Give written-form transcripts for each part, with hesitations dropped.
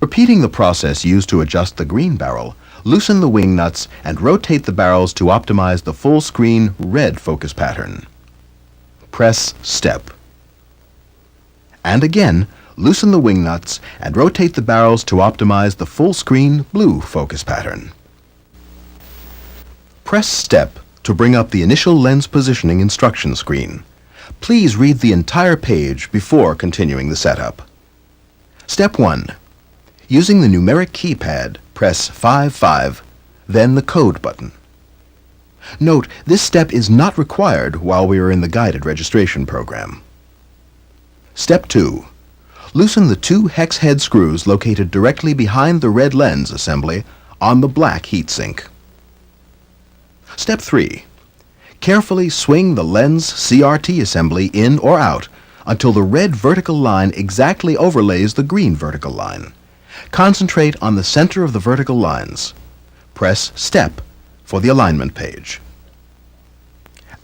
Repeating the process used to adjust the green barrel, loosen the wing nuts and rotate the barrels to optimize the full screen red focus pattern. Press step. And again, loosen the wing nuts and rotate the barrels to optimize the full screen blue focus pattern. Press step to bring up the initial lens positioning instruction screen. Please read the entire page before continuing the setup. Step 1. Using the numeric keypad, press 5-5, then the code button. Note, this step is not required while we are in the guided registration program. Step 2. Loosen the 2 hex head screws located directly behind the red lens assembly on the black heatsink. Step 3. Carefully swing the lens CRT assembly in or out until the red vertical line exactly overlays the green vertical line. Concentrate on the center of the vertical lines. Press step for the alignment page.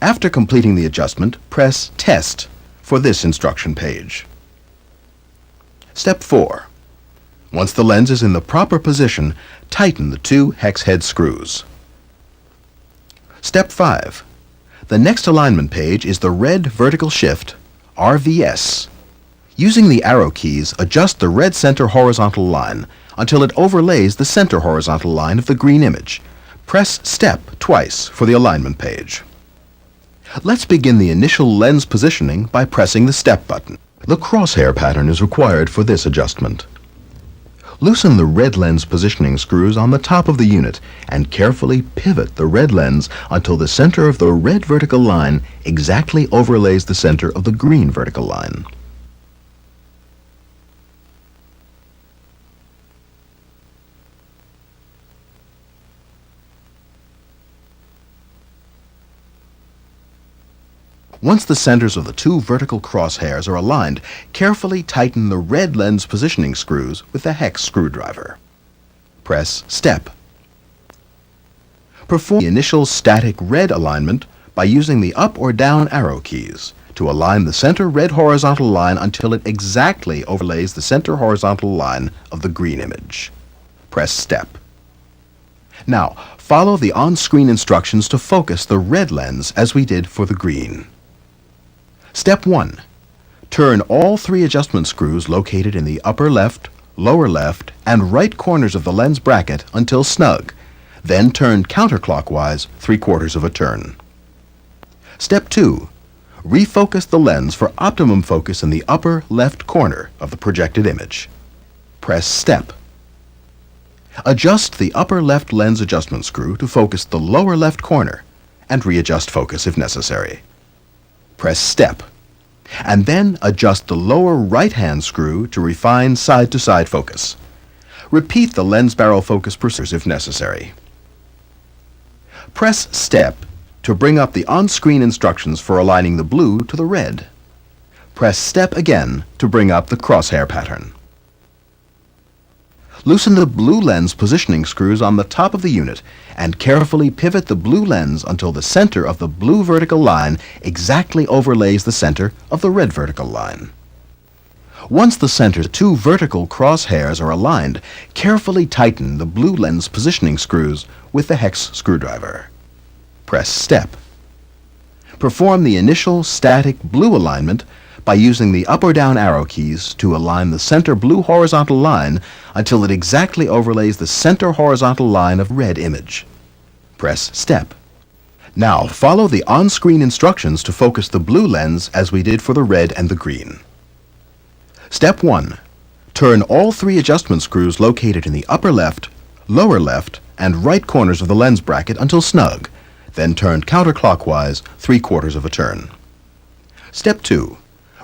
After completing the adjustment, press test for this instruction page. Step 4. Once the lens is in the proper position, tighten the 2 hex head screws. Step 5. The next alignment page is the red vertical shift, RVS. Using the arrow keys, adjust the red center horizontal line until it overlays the center horizontal line of the green image. Press step twice for the alignment page. Let's begin the initial lens positioning by pressing the step button. The crosshair pattern is required for this adjustment. Loosen the red lens positioning screws on the top of the unit and carefully pivot the red lens until the center of the red vertical line exactly overlays the center of the green vertical line. Once the centers of the 2 vertical crosshairs are aligned, carefully tighten the red lens positioning screws with the hex screwdriver. Press step. Perform the initial static red alignment by using the up or down arrow keys to align the center red horizontal line until it exactly overlays the center horizontal line of the green image. Press step. Now, follow the on-screen instructions to focus the red lens as we did for the green. Step 1. Turn all 3 adjustment screws located in the upper left, lower left, and right corners of the lens bracket until snug. Then turn counterclockwise 3/4 of a turn. Step 2. Refocus the lens for optimum focus in the upper left corner of the projected image. Press step. Adjust the upper left lens adjustment screw to focus the lower left corner and readjust focus if necessary. Press step, and then adjust the lower right-hand screw to refine side-to-side focus. Repeat the lens barrel focus procedures if necessary. Press step to bring up the on-screen instructions for aligning the blue to the red. Press step again to bring up the crosshair pattern. Loosen the blue lens positioning screws on the top of the unit and carefully pivot the blue lens until the center of the blue vertical line exactly overlays the center of the red vertical line. Once the center 2 vertical crosshairs are aligned, carefully tighten the blue lens positioning screws with the hex screwdriver. Press step. Perform the initial static blue alignment by using the up or down arrow keys to align the center blue horizontal line until it exactly overlays the center horizontal line of red image. Press step. Now follow the on-screen instructions to focus the blue lens as we did for the red and the green. Step 1. Turn all 3 adjustment screws located in the upper left, lower left, and right corners of the lens bracket until snug, then turn counterclockwise 3/4 of a turn. Step 2.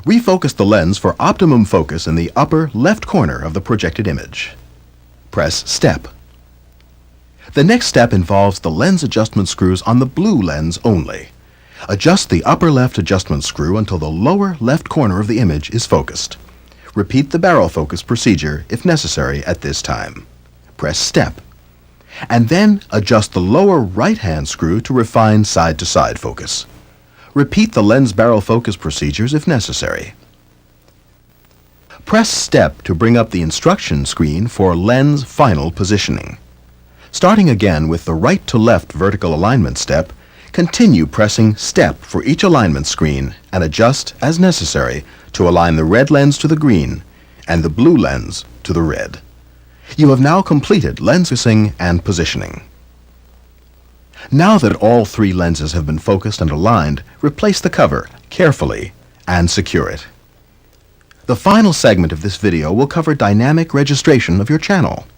Refocus the lens for optimum focus in the upper left corner of the projected image. Press step. The next step involves the lens adjustment screws on the blue lens only. Adjust the upper left adjustment screw until the lower left corner of the image is focused. Repeat the barrel focus procedure if necessary at this time. Press step. And then adjust the lower right-hand screw to refine side-to-side focus. Repeat the lens barrel focus procedures if necessary. Press Step to bring up the instruction screen for lens final positioning. Starting again with the right to left vertical alignment step, continue pressing Step for each alignment screen and adjust as necessary to align the red lens to the green and the blue lens to the red. You have now completed lens focusing and positioning. Now that all three lenses have been focused and aligned, replace the cover carefully and secure it. The final segment of this video will cover dynamic registration of your channel.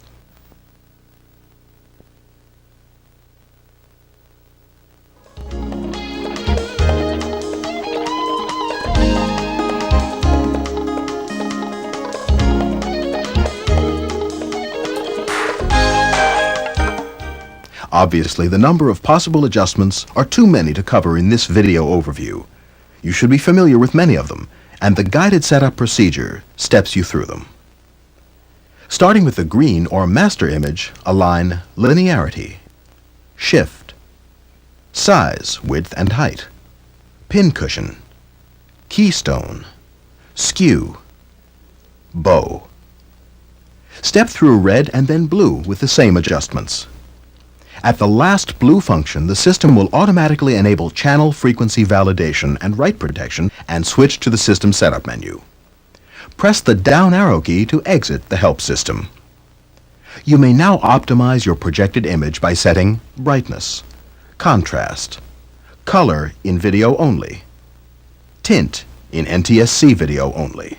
Obviously, the number of possible adjustments are too many to cover in this video overview. You should be familiar with many of them, and the guided setup procedure steps you through them. Starting with the green or master image, align linearity, shift, size, width and height, pincushion, keystone, skew, bow. Step through red and then blue with the same adjustments. At the last blue function, the system will automatically enable channel frequency validation and write protection and switch to the system setup menu. Press the down arrow key to exit the help system. You may now optimize your projected image by setting brightness, contrast, color in video only, tint in NTSC video only,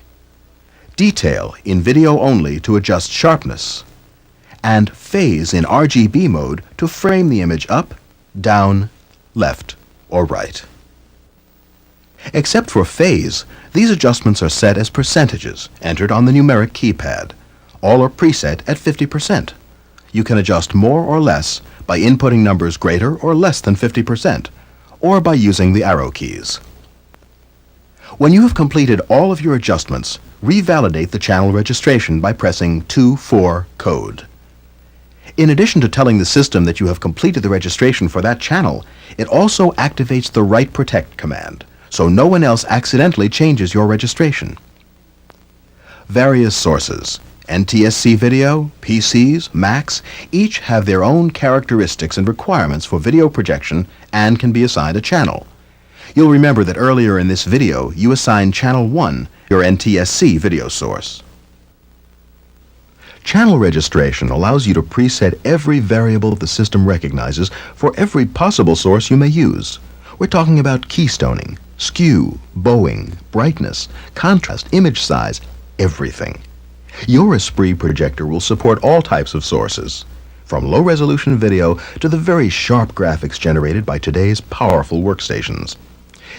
detail in video only to adjust sharpness, and phase in RGB mode to frame the image up, down, left, or right. Except for phase, these adjustments are set as percentages entered on the numeric keypad. All are preset at 50%. You can adjust more or less by inputting numbers greater or less than 50%, or by using the arrow keys. When you have completed all of your adjustments, revalidate the channel registration by pressing 2-4 code. In addition to telling the system that you have completed the registration for that channel, it also activates the Write Protect command, so no one else accidentally changes your registration. Various sources, NTSC video, PCs, Macs, each have their own characteristics and requirements for video projection and can be assigned a channel. You'll remember that earlier in this video you assigned Channel 1 your NTSC video source. Channel registration allows you to preset every variable the system recognizes for every possible source you may use. We're talking about keystoning, skew, bowing, brightness, contrast, image size, everything. Your Esprit projector will support all types of sources, from low-resolution video to the very sharp graphics generated by today's powerful workstations.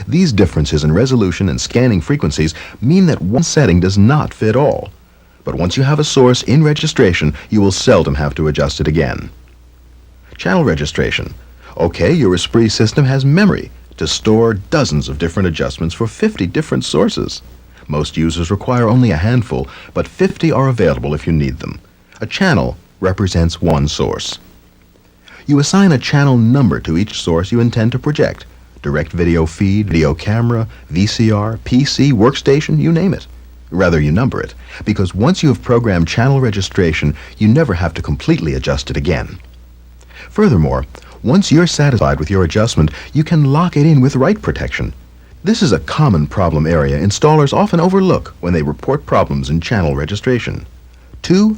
These differences in resolution and scanning frequencies mean that one setting does not fit all. But once you have a source in registration, you will seldom have to adjust it again. Channel registration. Okay, your Esprit system has memory to store dozens of different adjustments for 50 different sources. Most users require only a handful, but 50 are available if you need them. A channel represents one source. You assign a channel number to each source you intend to project. Direct video feed, video camera, VCR, PC, workstation, you name it. Rather, you number it, because once you have programmed channel registration, you never have to completely adjust it again. Furthermore, once you're satisfied with your adjustment, you can lock it in with write protection. This is a common problem area installers often overlook when they report problems in channel registration. 2